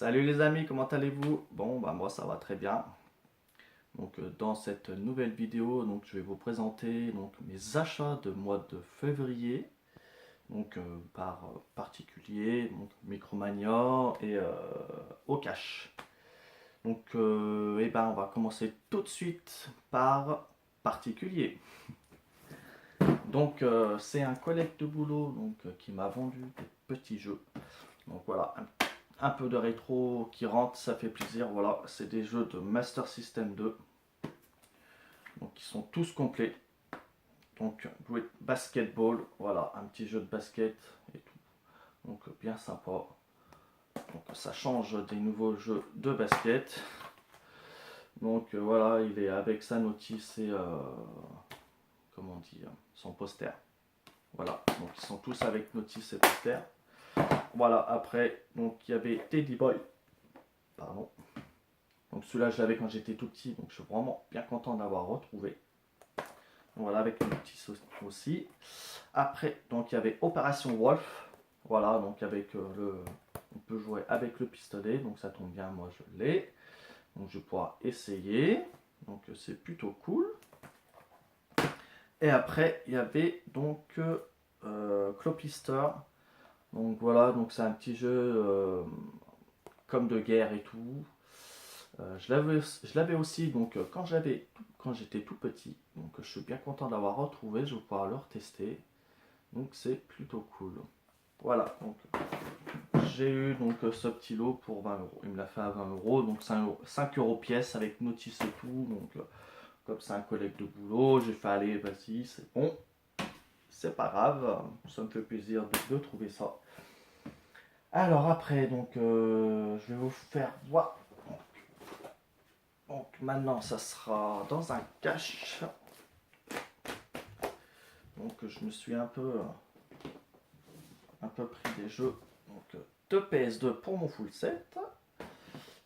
Salut les amis, comment allez-vous? Bon, bah moi ça va très bien. Donc dans cette nouvelle vidéo, je vais vous présenter mes achats de mois de février. Par particulier, Micromania et au cash. On va commencer tout de suite par particulier. C'est un collègue de boulot qui m'a vendu des petits jeux. Donc voilà, un peu de rétro qui rentre, ça fait plaisir. Voilà, c'est des jeux de Master System 2. Donc ils sont tous complets. Donc basketball, voilà, un petit jeu de basket et tout. Donc bien sympa. Donc ça change des nouveaux jeux de basket. Voilà, il est avec sa notice et comment dire, son poster. Voilà, donc ils sont tous avec notice et poster. Voilà, après, il y avait Teddy Boy. Pardon. Donc celui-là, je l'avais quand j'étais tout petit, donc je suis vraiment bien content d'avoir retrouvé. Voilà, avec le petit aussi. Après, il y avait Opération Wolf. Voilà, donc avec on peut jouer avec le pistolet, donc ça tombe bien, moi je l'ai. Donc je vais pouvoir essayer. Donc c'est plutôt cool. Et après, il y avait Clopister. Donc voilà, donc c'est un petit jeu comme de guerre et tout. Je l'avais aussi quand j'étais tout petit. Donc je suis bien content d'avoir retrouvé. Je vais pouvoir le retester. Donc c'est plutôt cool. Voilà, donc j'ai eu ce petit lot pour 20 euros. Il me l'a fait à 20 euros, donc 5 euros pièce avec notice et tout. Comme c'est un collègue de boulot, j'ai fait aller, vas-y, c'est bon. C'est pas grave, ça me fait plaisir de trouver ça. Alors après, je vais vous faire voir. Donc maintenant, ça sera dans un cache. Donc je me suis un peu pris des jeux de PS2 pour mon full set.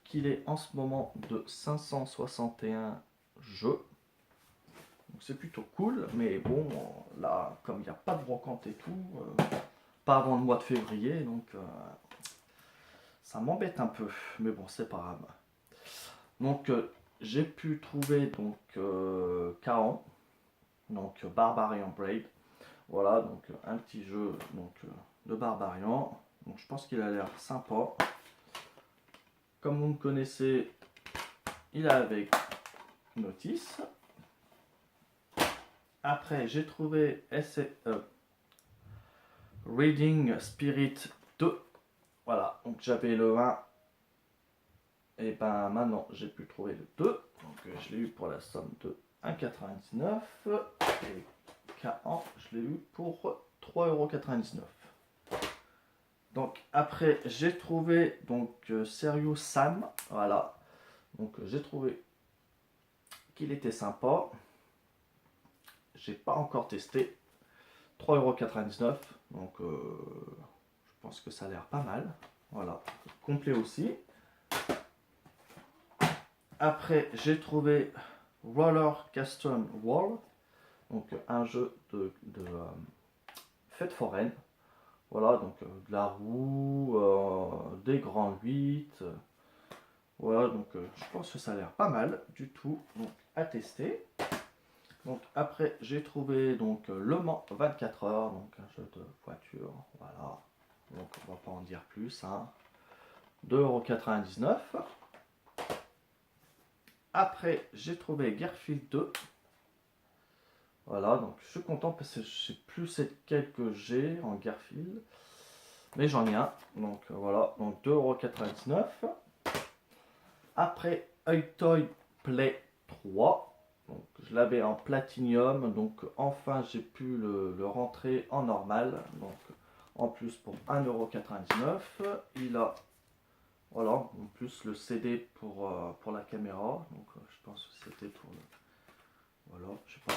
Qu'il est en ce moment de 561 jeux. Donc c'est plutôt cool, mais bon, là, comme il n'y a pas de brocante et tout, pas avant le mois de février, ça m'embête un peu. Mais bon, c'est pas grave. J'ai pu trouver Kaon, Barbarian Braid. Voilà, un petit jeu de Barbarian. Donc je pense qu'il a l'air sympa. Comme vous me connaissez, il est avec notice. Après, j'ai trouvé Reading Spirit 2. Voilà, donc j'avais le 1. Et ben maintenant, j'ai pu trouver le 2. Donc je l'ai eu pour la somme de 1,99 €. Et K1, je l'ai eu pour 3,99 €. Donc après, j'ai trouvé Serious Sam. Voilà. Donc j'ai trouvé qu'il était sympa. J'ai pas encore testé. 3,99 €. Donc je pense que ça a l'air pas mal. Voilà. Complet aussi. Après, j'ai trouvé Roller Custom World. Donc un jeu de fête foraine. Voilà, de la roue, des grands 8. Voilà, je pense que ça a l'air pas mal du tout. Donc à tester. Donc après j'ai trouvé Le Mans 24 heures, donc un jeu de voiture, voilà. Donc on va pas en dire plus, hein. 2,99 €. Après j'ai trouvé Garfield 2. Voilà, donc je suis content parce que je sais plus c'est lequel que j'ai en Garfield. Mais j'en ai un. Donc voilà, donc 2,99 €. Après Toy Play 3. Donc, je l'avais en platinium, donc enfin j'ai pu le rentrer en normal. Donc en plus pour 1,99 €. Il a voilà, en plus le CD pour la caméra. Donc je pense que c'était pour le. Voilà, je sais pas.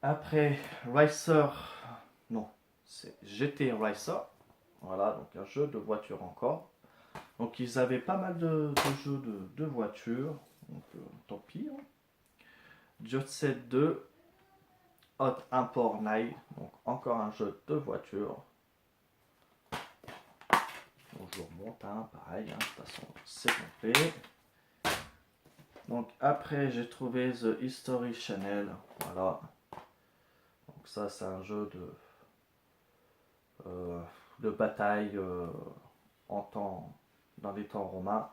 Après Racer, non, c'est GT Racer. Voilà, donc un jeu de voiture encore. Donc ils avaient pas mal de jeux de voitures. Donc tant pis. Hein. Jet Set 2, Hot Import Night, donc encore un jeu de voiture. Donc je vous remonte, hein, pareil, hein, de toute façon c'est complet. Donc après j'ai trouvé The History Channel, voilà. Donc ça c'est un jeu de bataille dans les temps romains.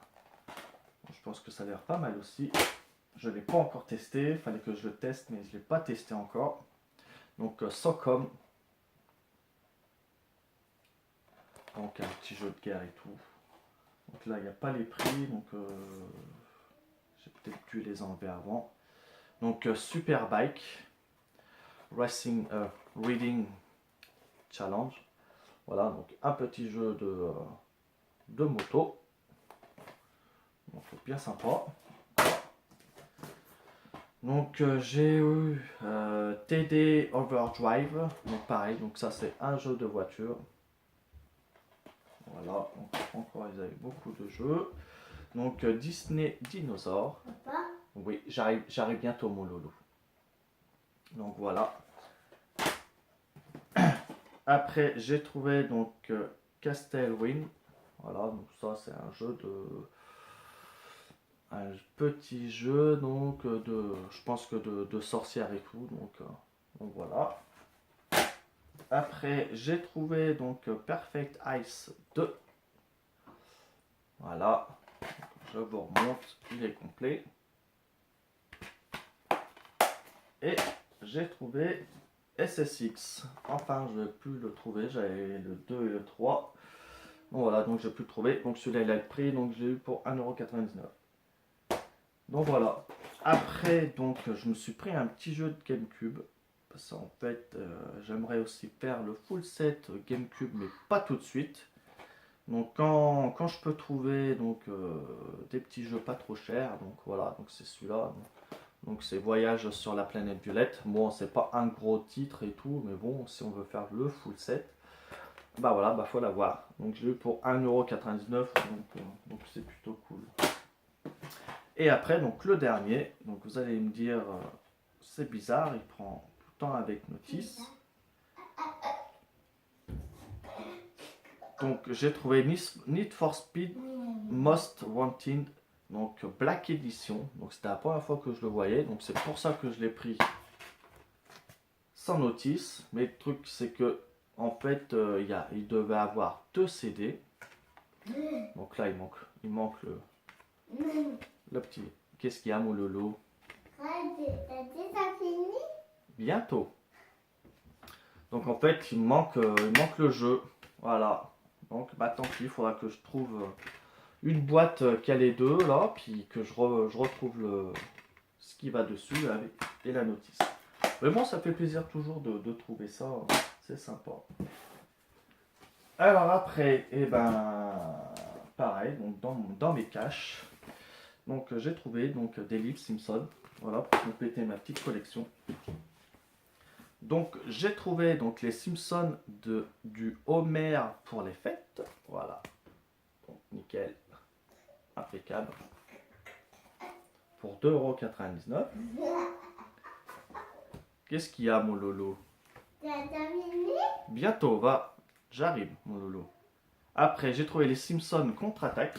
Je pense que ça a l'air pas mal aussi. Je ne l'ai pas encore testé, il fallait que je le teste, mais je ne l'ai pas testé encore. Donc Socom. Donc un petit jeu de guerre et tout. Donc là il n'y a pas les prix, donc j'ai peut-être dû les enlever avant. Donc Superbike Racing Reading Challenge. Voilà, donc un petit jeu de moto. Donc bien sympa. Donc j'ai eu TD Overdrive. Donc pareil, donc ça c'est un jeu de voiture. Voilà, donc encore ils avaient beaucoup de jeux. Donc Disney Dinosaur. Papa? Oui, j'arrive bientôt mon loulou. Donc voilà. Après j'ai trouvé donc Castle Win. Voilà, donc ça c'est un petit jeu donc je pense que de sorcières et tout. Donc voilà. Après j'ai trouvé donc Perfect Ice 2. Voilà. Je vous remonte, il est complet. Et j'ai trouvé SSX. Enfin, je ne vais plus le trouver. J'avais le 2 et le 3. Bon, voilà, donc je n'ai plus le trouver. Donc celui-là, il a le prix. Donc j'ai eu pour 1,99 €. Donc voilà. Après, donc je me suis pris un petit jeu de GameCube. Parce qu'en fait, j'aimerais aussi faire le full set GameCube, mais pas tout de suite. Donc quand je peux trouver donc des petits jeux pas trop chers, donc voilà, donc c'est celui-là. Donc c'est Voyage sur la planète violette. Bon, c'est pas un gros titre et tout, mais bon, si on veut faire le full set, bah voilà, bah faut l'avoir. Donc je l'ai eu pour 1,99 €, donc c'est plutôt cool. Et après, donc le dernier, donc vous allez me dire, c'est bizarre, il prend tout le temps avec notice. Donc j'ai trouvé Need for Speed Most Wanted, donc Black Edition. Donc c'était la première fois que je le voyais, donc c'est pour ça que je l'ai pris sans notice. Mais le truc c'est que en fait il devait avoir 2 CD. Donc là il manque le petit. Qu'est-ce qu'il y a mon lolo? T'as déjà fini? Bientôt. Donc en fait il manque le jeu. Voilà. Donc bah tant pis, il faudra que je trouve une boîte qui a les deux là, puis que je retrouve ce qui va dessus et la notice. Mais bon, ça fait plaisir toujours de trouver ça, c'est sympa. Alors après, et ben pareil, donc dans mes caches, donc j'ai trouvé donc des livres Simpson, voilà pour compléter ma petite collection. Donc j'ai trouvé donc les Simpsons du Homer pour les fêtes, voilà, donc nickel, impeccable, pour 2,99 €. Qu'est-ce qu'il y a mon lolo? T'as terminé? Bientôt, va, j'arrive mon lolo. Après j'ai trouvé les Simpsons contre-attaque,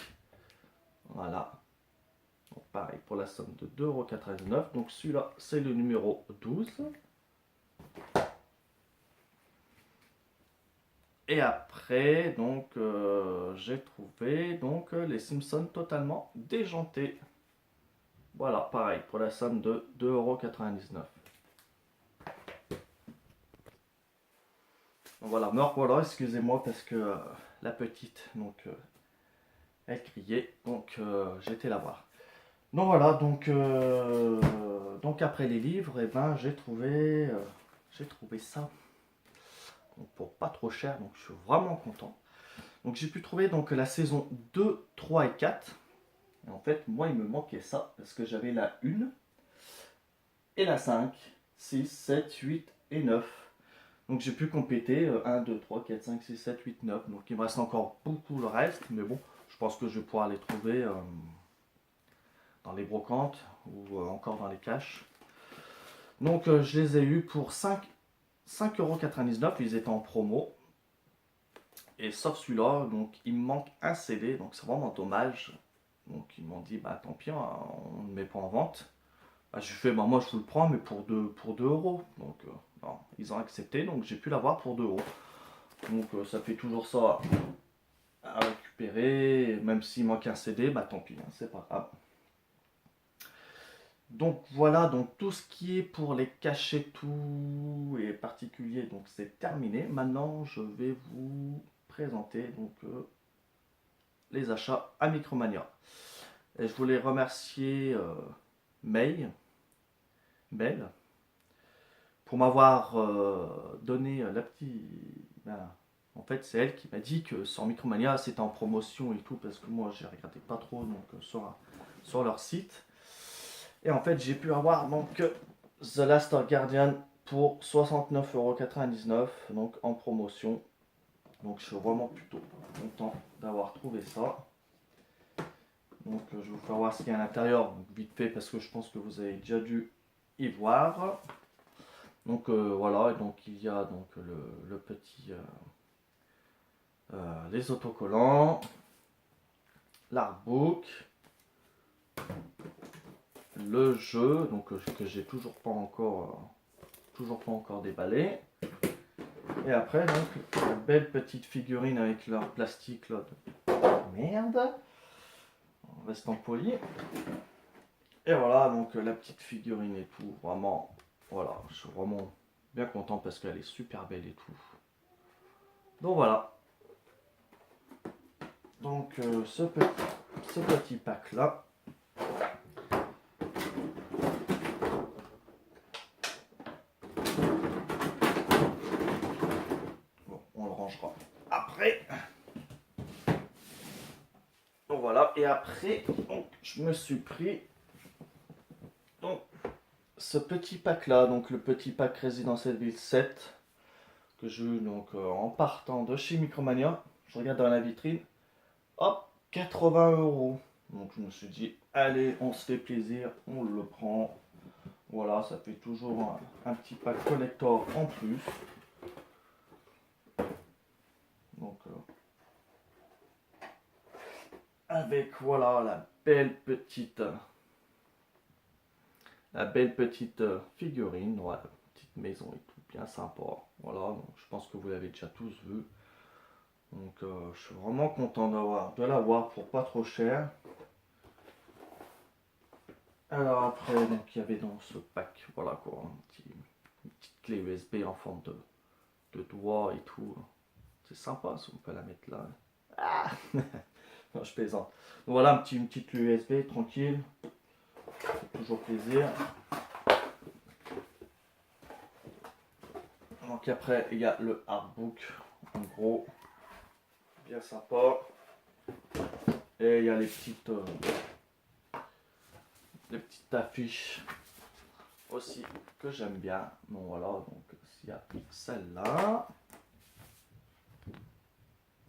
voilà. Donc, pareil pour la somme de 2,99 €. Donc celui-là c'est le numéro 12. Et après donc j'ai trouvé donc les Simpsons totalement déjantés. Voilà, pareil pour la somme de 2,99 €. Donc voilà, voilà, excusez-moi parce que la petite donc elle criait, donc j'étais la voir. Donc voilà, donc après les livres, et ben j'ai trouvé ça donc, pour pas trop cher, donc je suis vraiment content. Donc j'ai pu trouver donc la saison 2, 3 et 4. Et en fait, moi il me manquait ça parce que j'avais la 1 et la 5, 6, 7, 8 et 9. Donc j'ai pu compléter 1, 2, 3, 4, 5, 6, 7, 8, 9. Donc il me reste encore beaucoup le reste, mais bon, je pense que je vais pouvoir les trouver dans les brocantes ou encore dans les caches. Donc je les ai eus pour 5,99 €, ils étaient en promo. Et sauf celui-là, donc il me manque un CD, donc c'est vraiment dommage. Donc ils m'ont dit, bah tant pis, hein, on ne le met pas en vente. Bah, je fais, bah moi je vous le prends, mais pour 2 euros. Donc non, ils ont accepté, donc j'ai pu l'avoir pour 2 euros. Donc ça fait toujours ça à récupérer, même s'il manque un CD, bah tant pis, hein, c'est pas grave. Donc voilà, donc tout ce qui est pour les cachets tout et particuliers, donc c'est terminé. Maintenant, je vais vous présenter donc les achats à Micromania. Et je voulais remercier May, Belle, pour m'avoir donné la petite. Ben, en fait, c'est elle qui m'a dit que sur Micromania c'était en promotion et tout, parce que moi j'ai regardé pas trop donc, sur leur site. Et en fait, j'ai pu avoir donc The Last Guardian pour 69,99€ donc en promotion. Donc je suis vraiment plutôt content d'avoir trouvé ça. Donc je vais vous faire voir ce qu'il y a à l'intérieur, vite fait parce que je pense que vous avez déjà dû y voir. Donc voilà, donc il y a donc le petit les autocollants, l'artbook, le jeu donc que j'ai toujours pas encore déballé. Et après donc la belle petite figurine avec leur plastique là de merde. En restant poli. Et voilà donc la petite figurine et tout, vraiment voilà, je suis vraiment bien content parce qu'elle est super belle et tout. Donc voilà. Donc ce petit pack là. Bon, on le rangera après. Donc voilà, et après, donc, je me suis pris donc, ce petit pack là, donc le petit pack Resident Evil 7 que j'ai eu donc en partant de chez Micromania. Je regarde dans la vitrine, hop, 80€. Donc je me suis dit, allez, on se fait plaisir, on le prend. Voilà, ça fait toujours un petit pack collector en plus. Donc avec voilà la belle petite figurine, voilà, petite maison et tout, bien sympa. Voilà, donc je pense que vous l'avez déjà tous vu. Donc je suis vraiment content de l'avoir pour pas trop cher. Alors après, donc il y avait dans ce pack, voilà quoi, une petite clé USB en forme de doigt et tout. C'est sympa si on peut la mettre là. Ah non, je plaisante. Donc voilà, une petite clé USB tranquille. Toujours plaisir. Donc après, il y a le artbook, en gros, bien sympa. Et il y a les petites affiches aussi que j'aime bien. Bon voilà, donc il y a celle-là,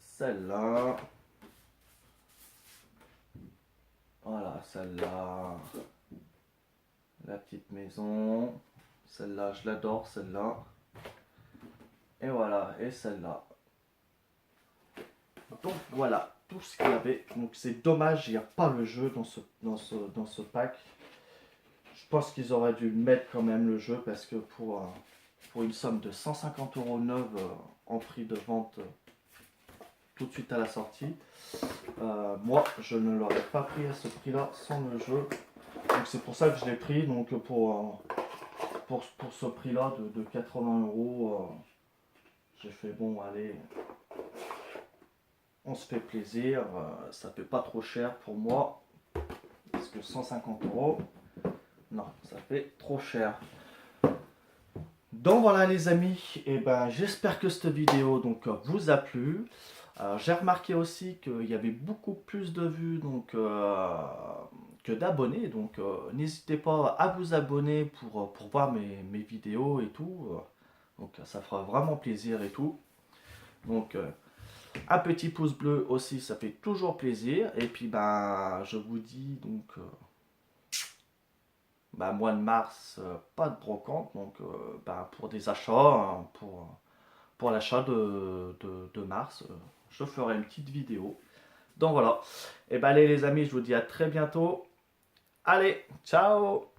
celle-là, voilà, celle-là, la petite maison, celle-là, je l'adore, celle-là. Et voilà, et celle-là. Donc voilà, tout ce qu'il y avait. Donc c'est dommage, il n'y a pas le jeu dans ce pack. Je pense qu'ils auraient dû mettre quand même le jeu parce que pour une somme de 150€ neuve en prix de vente tout de suite à la sortie, moi je ne l'aurais pas pris à ce prix-là sans le jeu. Donc c'est pour ça que je l'ai pris. Donc pour ce prix-là de 80€, j'ai fait bon, allez, on se fait plaisir, ça fait pas trop cher pour moi, parce que 150€, non, ça fait trop cher. Donc voilà les amis, et ben j'espère que cette vidéo donc vous a plu. J'ai remarqué aussi qu'il y avait beaucoup plus de vues donc que d'abonnés, donc n'hésitez pas à vous abonner pour voir mes vidéos et tout. Donc ça fera vraiment plaisir et tout. Donc un petit pouce bleu aussi, ça fait toujours plaisir. Et puis ben je vous dis donc mois de mars, pas de brocante, donc pour des achats, hein, pour l'achat de mars, je ferai une petite vidéo. Donc voilà. Et ben allez les amis, je vous dis à très bientôt. Allez, ciao!